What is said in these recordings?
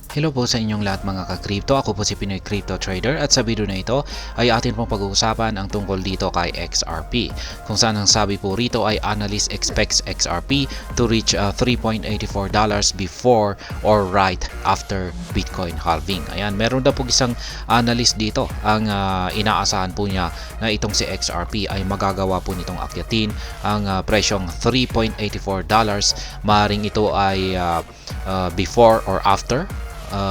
Hello po sa inyong lahat mga ka-crypto. Ako po si Pinoy Crypto Trader at sa video na ito ay atin pong pag-uusapan ang tungkol dito kay XRP. Kung saan ang sabi po rito ay analyst expects XRP to reach $3.84 before or right after Bitcoin halving. Ayan, meron daw po isang analyst dito. Ang inaasahan po niya na itong si XRP ay magagawa po nitong akyatin ang presyong $3.84. Maring ito ay before or after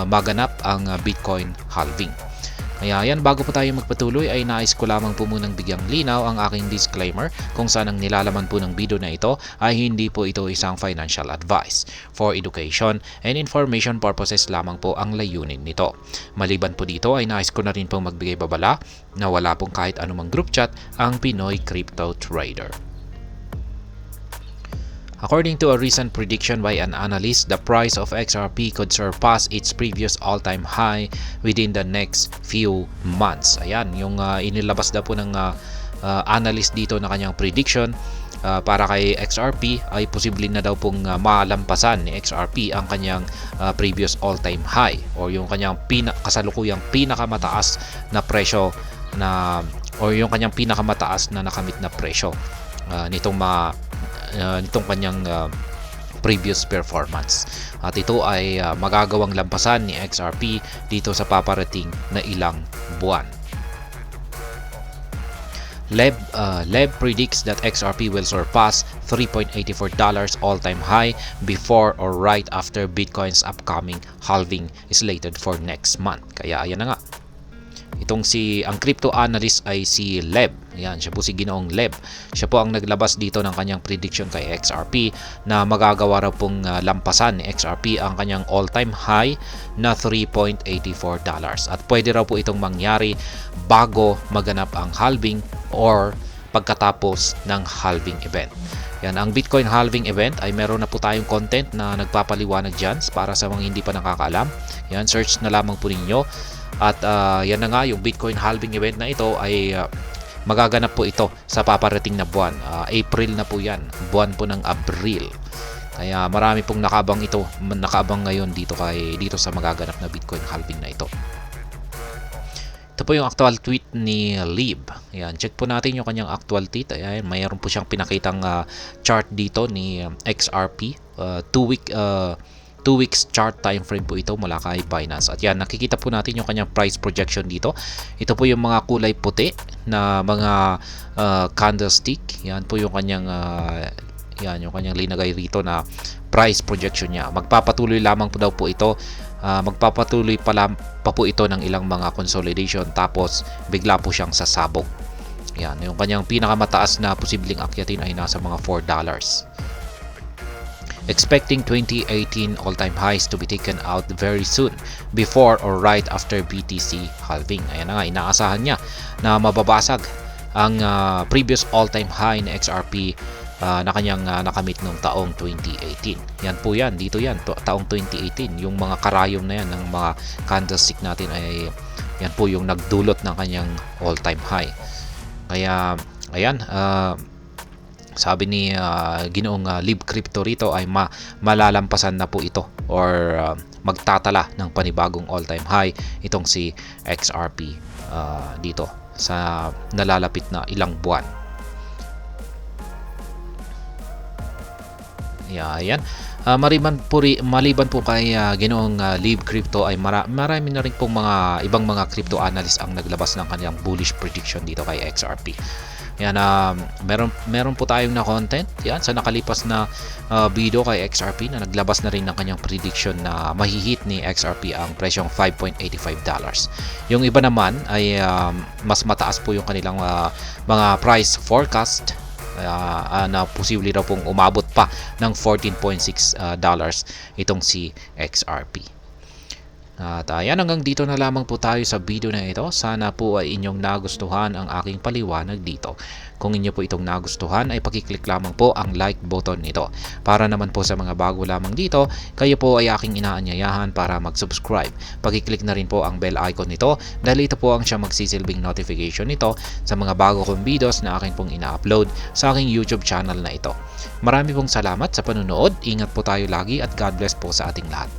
maganap ang Bitcoin halving. Kaya yan, bago po tayo magpatuloy ay nais ko lamang po munang bigyang linaw ang aking disclaimer kung saan ang nilalaman po ng video na ito ay hindi po ito isang financial advice. For education and information purposes lamang po ang layunin nito. Maliban po dito ay nais ko na rin pong magbigay babala na wala pong kahit anumang group chat ang Pinoy Crypto Trader. According to a recent prediction by an analyst, the price of XRP could surpass its previous all-time high within the next few months. Ayan, yung inilabas na po ng analyst dito na kanyang prediction para kay XRP ay posible na daw pong malampasan ni XRP ang kanyang previous all-time high o yung kanyang kasalukuyang pinakamataas na presyo na o yung kanyang pinakamataas na nakamit na presyo nitong kanyang previous performance. At ito ay magagawang lampasan ni XRP dito sa paparating na ilang buwan. Leb predicts that XRP will surpass $3.84 all-time high before or right after Bitcoin's upcoming halving is slated for next month. Kaya ayan na nga. Ang crypto analyst ay si Leb. Yan, siya po si Ginoong Leb. Siya po ang naglabas dito ng kanyang prediction kay XRP na magagawa raw pong lampasan ni XRP ang kanyang all-time high na $3.84. At pwede raw po itong mangyari bago maganap ang halving or pagkatapos ng halving event. Yan, ang Bitcoin halving event ay meron na po tayong content na nagpapaliwanag dyan para sa mga hindi pa nakakaalam. Yan, search na lamang po ninyo. At yan na nga, yung Bitcoin halving event na ito ay magaganap po ito sa paparating na buwan. April na po yan, buwan po ng Abril. Kaya marami pong nakaabang ngayon dito sa magaganap na Bitcoin halving na ito. Ito po yung actual tweet ni Lib. Ayan, check po natin yung kanyang actual tweet. Ayan, mayroon po siyang pinakitang chart dito ni XRP. 2 weeks chart time frame po ito mula kay Binance. At yan, nakikita po natin yung kanyang price projection dito. Ito po yung mga kulay puti na mga candlestick. Yan po yung kanyang linagay rito na price projection niya. Magpapatuloy lamang po daw po ito. Magpapatuloy pa po ito ng ilang mga consolidation tapos bigla po siyang sasabog. Yan, yung kanyang pinakamataas na posibleng akyatin ay nasa mga $4. Expecting 2018 all-time highs to be taken out very soon before or right after BTC halving. Ayan na nga, inaasahan niya na mababasag ang previous all-time high na XRP na kanyang nakamit noong taong 2018. Yan po yan, dito yan, taong 2018. Yung mga karayom na yan ng mga candlestick natin ay yan po yung nagdulot ng kanyang all-time high. Kaya, ayan, sabi ni Ginoong Lib Crypto rito ay malalampasan na po ito or magtatala ng panibagong all-time high itong si XRP dito sa nalalapit na ilang buwan. Ayan. Maliban po kay Ginoong Lib Crypto ay marami na rin pong ibang mga crypto analyst ang naglabas ng kanyang bullish prediction dito kay XRP. Yan, meron po tayong na content yan sa nakalipas na video kay XRP na naglabas na rin ng kanyang prediction na mahihit ni XRP ang presyong $5.85. Yung iba naman ay mas mataas po yung kanilang mga price forecast na posible raw pong umabot pa ng $14.6 itong si XRP. At ayan, hanggang dito na lamang po tayo sa video na ito. Sana po ay inyong nagustuhan ang aking paliwanag dito. Kung inyo po itong nagustuhan ay pakiclick lamang po ang like button nito. Para naman po sa mga bago lamang dito, kayo po ay aking inaanyayahan para mag-subscribe. Pakiclick na rin po ang bell icon nito dahil ito po ang siya magsisilbing notification nito sa mga bago kong videos na akin pong ina-upload sa aking YouTube channel na ito. Marami pong salamat sa panunood. Ingat po tayo lagi at God bless po sa ating lahat.